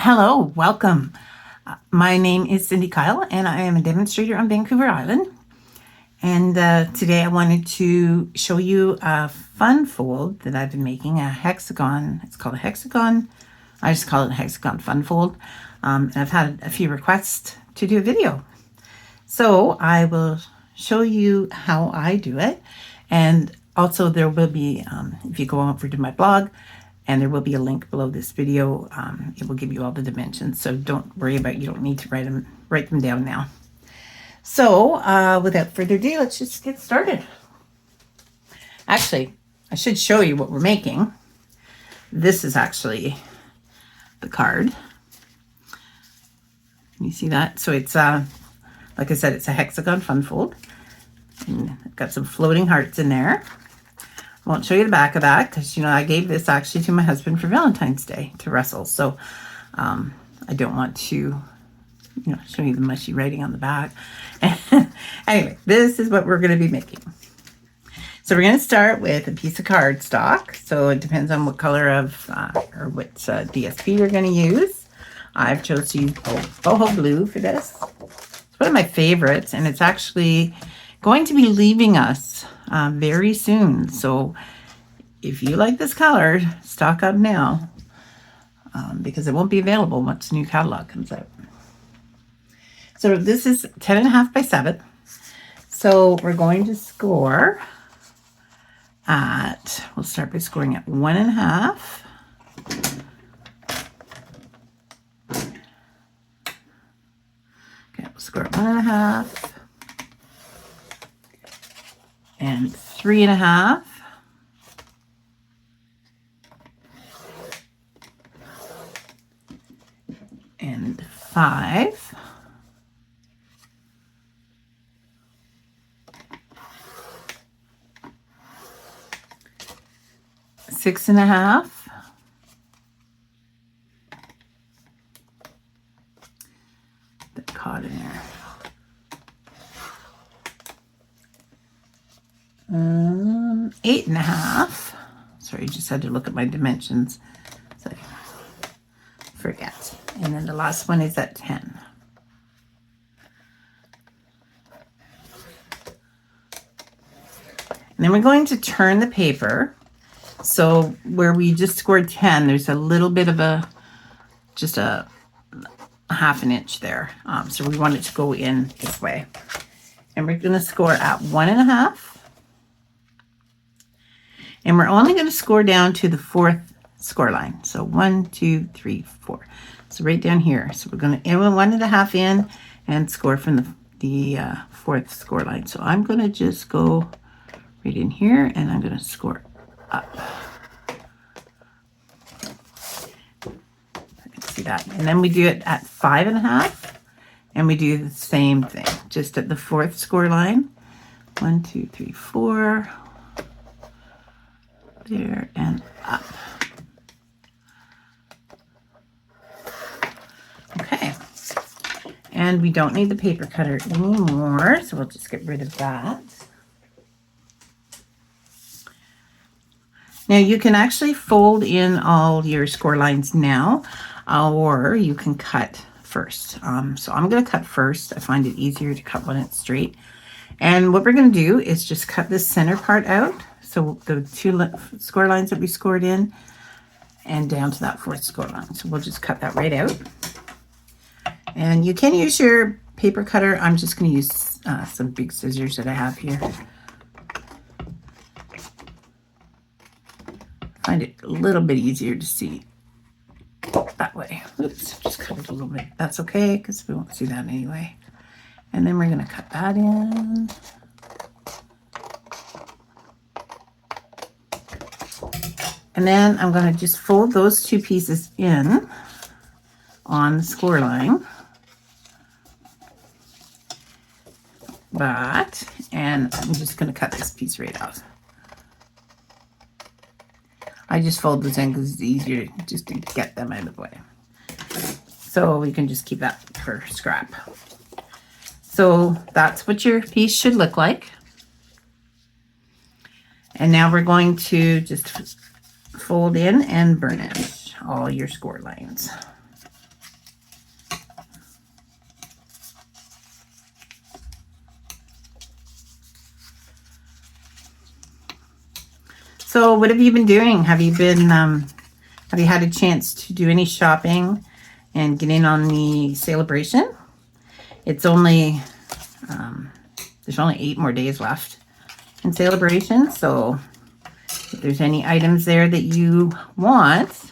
Hello, welcome. My name is Cindy Kyle and I am a demonstrator on Vancouver Island. And today I wanted to show you a fun fold that I've been making, a hexagon. It's called a hexagon. I just call it a Hexagon Fun Fold. And I've had a few requests to do a video. So I will show you how I do it. And also there will be, if you go over to my blog, and there will be a link below this video. It will give you all the dimensions. So don't worry about, you don't need to write them down now. So without further ado, let's just get started. Actually, I should show you what we're making. This is actually the card. You see that? So it's, like I said, it's a Hexagon Fun Fold. And I've got some floating hearts in there. I won't show you the back of that because, I gave this actually to my husband for Valentine's Day to wrestle. So I don't want to, show you the mushy writing on the back. Anyway, this is what we're going to be making. So we're going to start with a piece of cardstock. So it depends on what color of, or what DSP you're going to use. I've chosen to use boho blue for this. It's one of my favorites, and it's actually going to be leaving us very soon. So if you like this color, stock up now because it won't be available once the new catalog comes out. So this is 10.5 by 7. So we're going to score at, we'll start by scoring at 1.5. Okay, we'll score at 1.5. And 3.5. And 5. Six and a half. That caught in there. 8.5. Sorry, just had to look at my dimensions so I forget. And then the last one is at 10. And then we're going to turn the paper. So where we just scored 10, there's a little bit of just a half an inch there. So we want it to go in this way. And we're going to score at 1.5. And we're only going to score down to the 4th score line. So 1, 2, 3, 4. So right down here. So we're going to add 1.5 in and score from the 4th score line. So I'm going to just go right in here and I'm going to score up. I can see that. And then we do it at 5.5. And we do the same thing, just at the 4th score line. 1, 2, 3, 4. There and up. Okay. And we don't need the paper cutter anymore, so we'll just get rid of that. Now you can actually fold in all your score lines now, or you can cut first. So I'm going to cut first. I find it easier to cut when it's straight. And what we're going to do is just cut this center part out. So the 2 score lines that we scored in and down to that 4th score line. So we'll just cut that right out. And you can use your paper cutter. I'm just going to use some big scissors that I have here. I find it a little bit easier to see that way. Oops, just cut it a little bit. That's okay because we won't see that anyway. And then we're going to cut that in. And then I'm going to just fold those 2 pieces in on the score line. And I'm just going to cut this piece right off. I just fold those in because it's easier just to get them out of the way. So we can just keep that for scrap. So that's what your piece should look like. And now we're going to just fold in and burnish all your score lines. So what have you been doing? Have you had a chance to do any shopping and get in on the celebration? It's only, there's only 8 more days left in celebration. So if there's any items there that you want,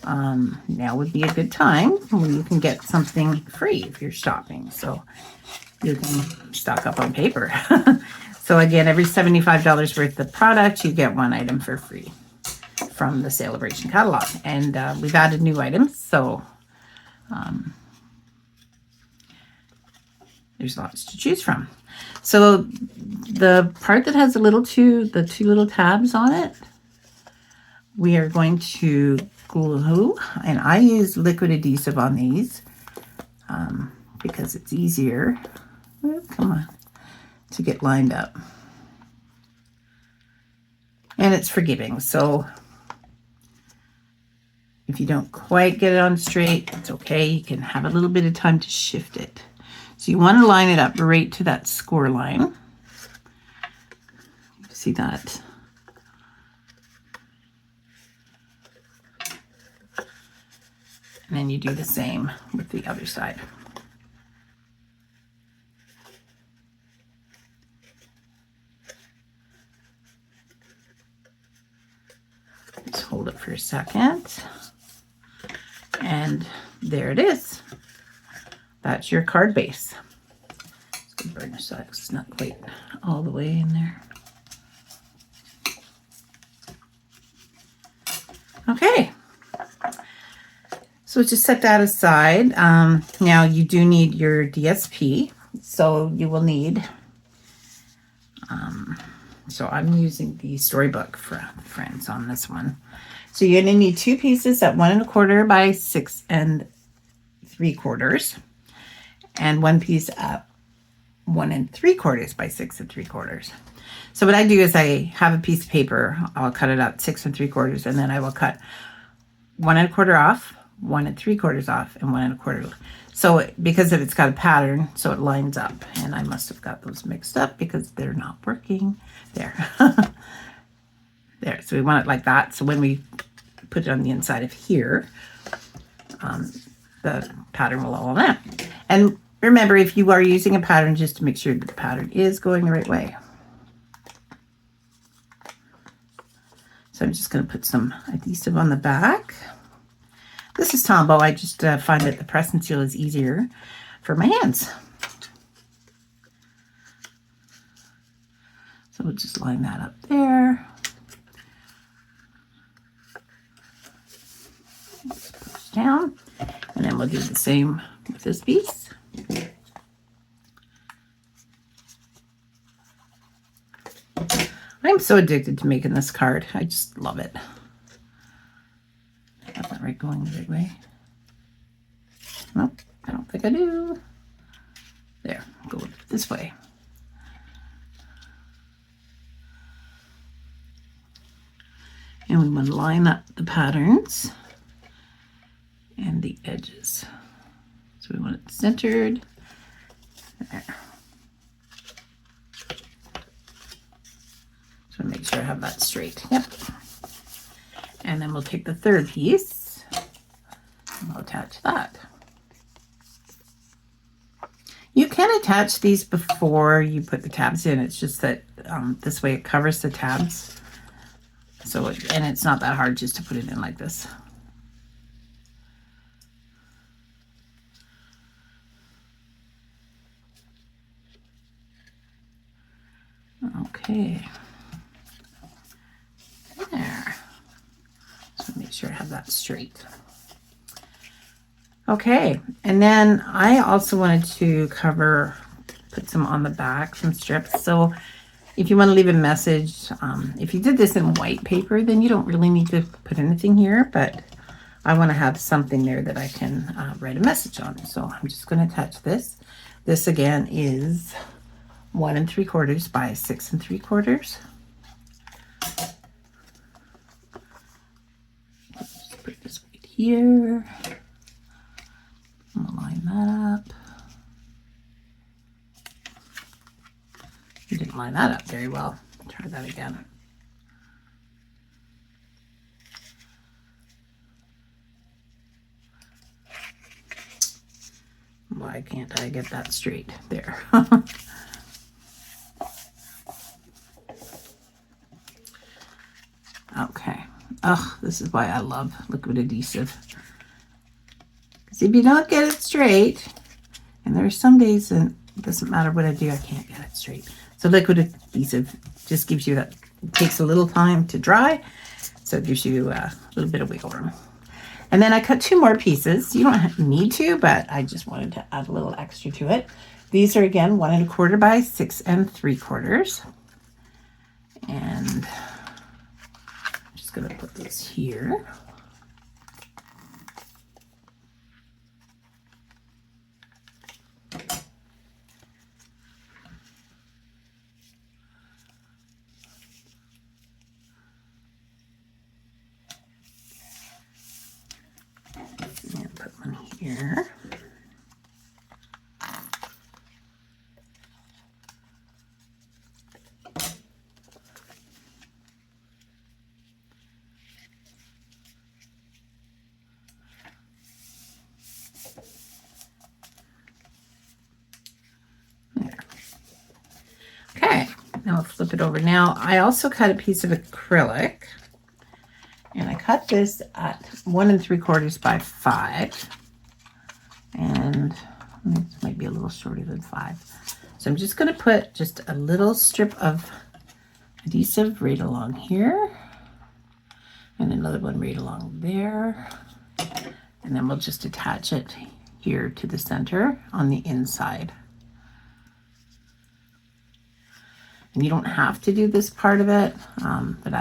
now would be a good time when you can get something free if you're shopping. So you can stock up on paper. So again, every $75 worth of product, you get 1 item for free from the celebration catalog. And we've added new items, so there's lots to choose from. So the part that has the 2 little tabs on it, we are going to glue, and I use liquid adhesive on these because it's easier. Oh, come on, to get lined up. And it's forgiving, so if you don't quite get it on straight, it's okay. You can have a little bit of time to shift it. So you want to line it up right to that score line. See that? And then you do the same with the other side. Just hold it for a second. And there it is. That's your card base. It's going to burnish that because it's not quite all the way in there. Okay. So just set that aside. Now you do need your DSP. So you will need, so I'm using the Storybook for Friends on this one. So you're going to need 2 pieces at 1 1/4 by 6 3/4, and 1 piece at 1 3/4 by 6 3/4. So what I do is I have a piece of paper. I'll cut it out 6 3/4, and then I will cut 1 1/4 off, 1 3/4 off, and 1 1/4. So because it's got a pattern, so it lines up. And I must have got those mixed up because they're not working. There. There. So we want it like that. So when we put it on the inside of here, the pattern will all out. And remember, if you are using a pattern, just to make sure that the pattern is going the right way. So I'm just going to put some adhesive on the back. This is Tombow. I just find that the press and seal is easier for my hands. So we'll just line that up there. Just push down. And then we'll do the same with this piece. I'm so addicted to making this card. I just love it. I got that right going the right way. Nope, I don't think I do. There, go this way. And we want to line up the patterns and the edges. So we want it centered. There. So make sure I have that straight. Yep. And then we'll take the 3rd piece and we'll attach that. You can attach these before you put the tabs in. It's just that this way it covers the tabs. So, and it's not that hard just to put it in like this. Okay. There. So make sure I have that straight. Okay, and then I also wanted to put some on the back, some strips. So if you want to leave a message, if you did this in white paper, then you don't really need to put anything here, but I want to have something there that I can write a message on. So I'm just going to attach this. This again is 1 3/4 by 6 3/4. Just put this right here. I'm gonna line that up. You didn't line that up very well. Try that again. Why can't I get that straight? There. Okay. Oh, this is why I love liquid adhesive. Because if you don't get it straight, and there are some days that it doesn't matter what I do, I can't get it straight. So liquid adhesive just gives you that, it takes a little time to dry, so it gives you a little bit of wiggle room. And then I cut 2 more pieces. You don't need to, but I just wanted to add a little extra to it. These are again 1 1/4 by 6 3/4. And I'm just gonna put this here. And put one here. Okay, now I'll flip it over. Now I also cut a piece of acrylic, and I cut this at 1 3/4 by 5, and this might be a little shorter than 5. So I'm just going to put just a little strip of adhesive right along here, and another one right along there, and then we'll just attach it here to the center on the inside. And you don't have to do this part of it, but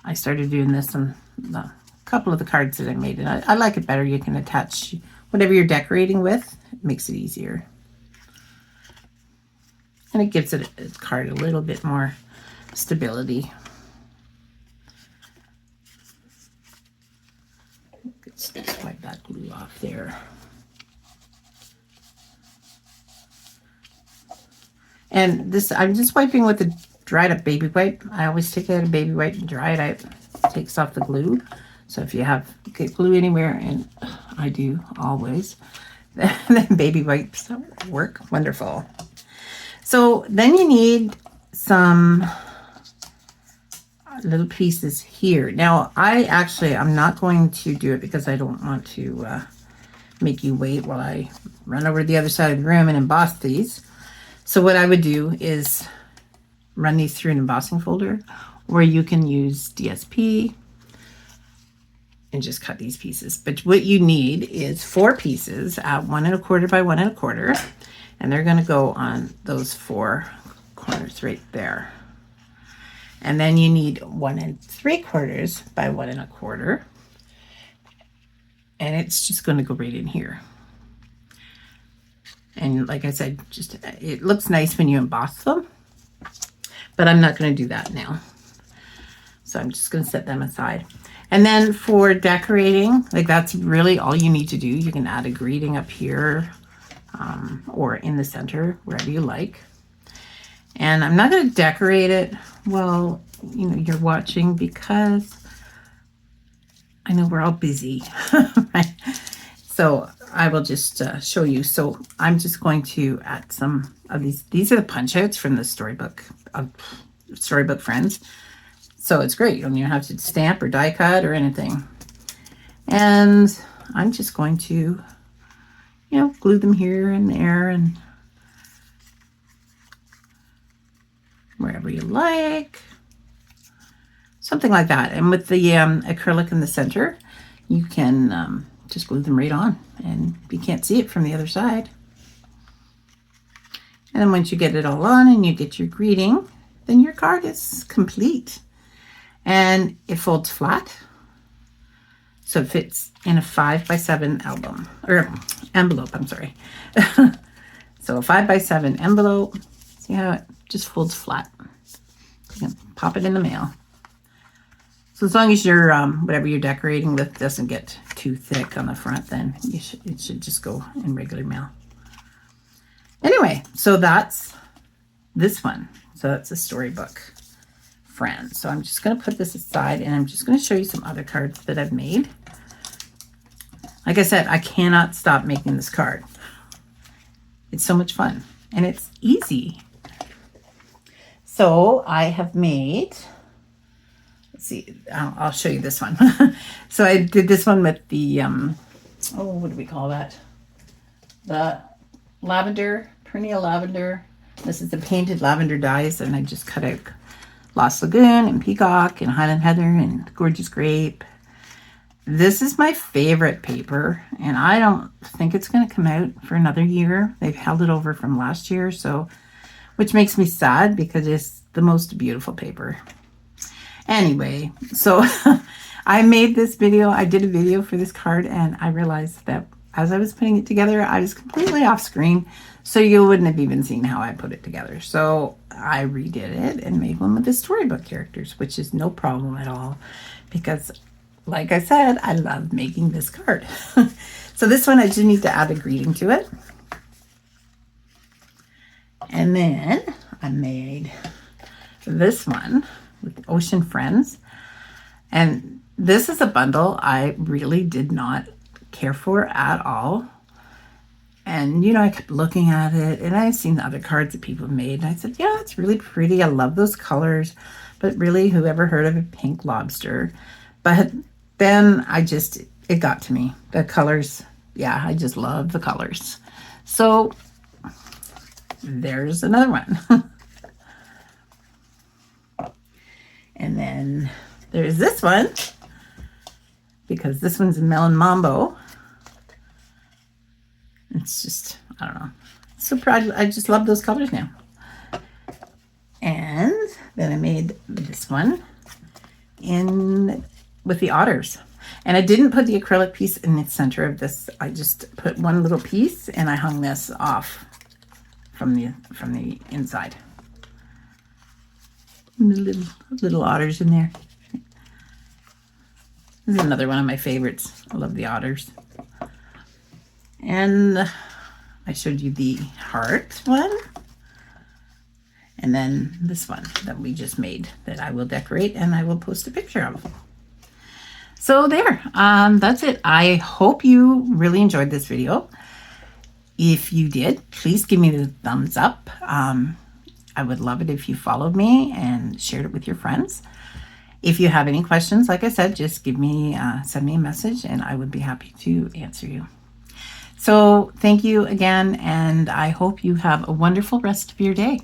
I started doing this on a couple of the cards that I made, and I like it better. You can attach whatever you're decorating with. It makes it easier. And it gives it a card a little bit more stability. Let's wipe that glue off there. And this, I'm just wiping with a dried up baby wipe. I always take out a baby wipe and dry it out. It takes off the glue. So if you get glue anywhere, and I do always, then baby wipes work wonderful. So then you need some little pieces here. Now I'm not going to do it because I don't want to make you wait while I run over to the other side of the room and emboss these. So what I would do is run these through an embossing folder, or you can use DSP and just cut these pieces. But what you need is 4 pieces at 1 1/4 by 1 1/4, and they're going to go on those 4 corners right there. And then you need 1 3/4 by 1 1/4, and it's just going to go right in here. And like I said, just it looks nice when you emboss them, but I'm not going to do that now. So I'm just going to set them aside. And then for decorating, like that's really all you need to do. You can add a greeting up here or in the center, wherever you like. And I'm not going to decorate it while you're watching, because I know we're all busy, right? So I will just show you. So I'm just going to add some of these. These are the punch outs from the storybook friends. So it's great. You don't even have to stamp or die cut or anything. And I'm just going to, glue them here and there and wherever you like. Something like that. And with the acrylic in the center, you can just glue them right on, and you can't see it from the other side. And then once you get it all on and you get your greeting, then your card is complete. And it folds flat, so it fits in a 5 by 7 envelope, I'm sorry. So a 5 by 7 envelope. See how it just folds flat? You can pop it in the mail. So as long as your whatever you're decorating with doesn't get too thick on the front, then it should just go in regular mail. Anyway, so that's this one. So that's a storybook friend. So I'm just going to put this aside, and I'm just going to show you some other cards that I've made. Like I said, I cannot stop making this card. It's so much fun and it's easy. So I have made, let's see, I'll show you this one. So I did this one with the, what do we call that? The lavender, perennial lavender. This is the painted lavender dyes, and I just cut out Lost Lagoon and Peacock and Highland Heather and Gorgeous Grape. This is my favorite paper, and I don't think it's going to come out for another year. They've held it over from last year, so, which makes me sad because it's the most beautiful paper. Anyway, so I made this video. I did a video for this card, and I realized that as I was putting it together, I was completely off screen, so you wouldn't have even seen how I put it together. So I redid it and made one with the storybook characters, which is no problem at all because, like I said, I love making this card. So this one, I just need to add a greeting to it. And then I made this one with Ocean Friends. And this is a bundle I really did not care for at all. And, you know, I kept looking at it, and I've seen the other cards that people made, and I said, yeah, it's really pretty. I love those colors. But really, whoever heard of a pink lobster? But then it got to me. The colors, yeah, I just love the colors. So there's another one. And then there's this one, because this one's a Melon Mambo. It's just, I don't know. So proud. I just love those colors now. And then I made this one with the otters. And I didn't put the acrylic piece in the center of this. I just put one little piece and I hung this off from the inside. Little otters in there. This is another one of my favorites. I love the otters. And I showed you the heart one. And then this one that we just made that I will decorate and I will post a picture of. So there, that's it. I hope you really enjoyed this video. If you did, please give me the thumbs up. I would love it if you followed me and shared it with your friends. If you have any questions, like I said, just send me a message and I would be happy to answer you. So thank you again, and I hope you have a wonderful rest of your day.